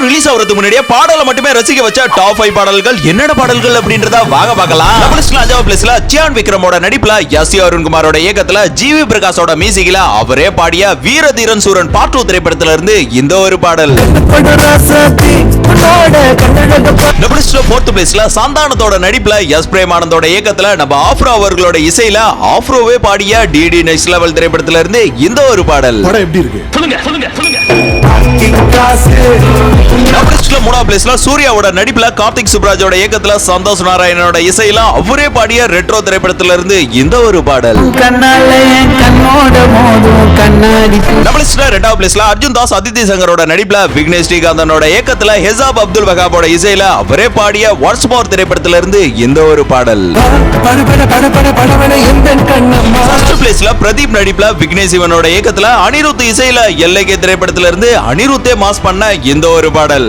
Release ஆகிறதுக்கு முன்னாடியே பாடலை மட்டுமே ரசிக்க வச்ச டாப் 5 பாடல்கள் என்னென்ன பாடல்கள் அப்படின்றத வாங்க பார்க்கலாம். சியான் விக்ரமோட நடிப்புல எஸ் அருண்குமாரோட இயக்கத்துல ஜிவி பிரகாஷோட மியூசிக்ல அவரே பாடிய வீர தீரன் சூரன் பார்ட் 2 திரைப்படத்துல இருந்து இந்த ஒரு பாடல். சந்தானத்தோட நடிப்புல எஸ் பிரேமானந்தோட இயக்கத்துல நம்ம ஆஃப்ரோ அவர்களோட இசையில ஆஃப்ரோவே பாடிய டிடி நெக்ஸ்ட் லெவல் திரைப்படத்துல இருந்து இந்த ஒரு பாடல். எப்படி இருக்கு சூர்யாவோட நடிப்புல கார்த்திக் சுப்ராஜோட இயக்கத்துல சந்தோஷ் நாராயணனோட இசையில அவரே பாடிய ரெட்ரோ திரைப்படத்துல இருந்து இந்த ஒரு பாடல். அர்ஜுன் தாஸ் அதித்தி சங்கரோட நடிப்புல விக்னேஷ் ஸ்ரீகாந்தனோட இயக்கத்துல ஹெசாப் அப்துல் வகாபோட இசையில அவரே பாடிய ஒன்ஸ் மோர் திரைப்படத்துல இருந்து இந்த ஒரு பாடல். பிரதீப் நடிப்புல விக்னேஷ் சிவனோட இயக்கத்துல அனிருத் இசையில எல்லைக்கே திரைப்படத்துல இருந்து அனிருத்தே மாஸ் பண்ண இந்த ஒரு பாடல்.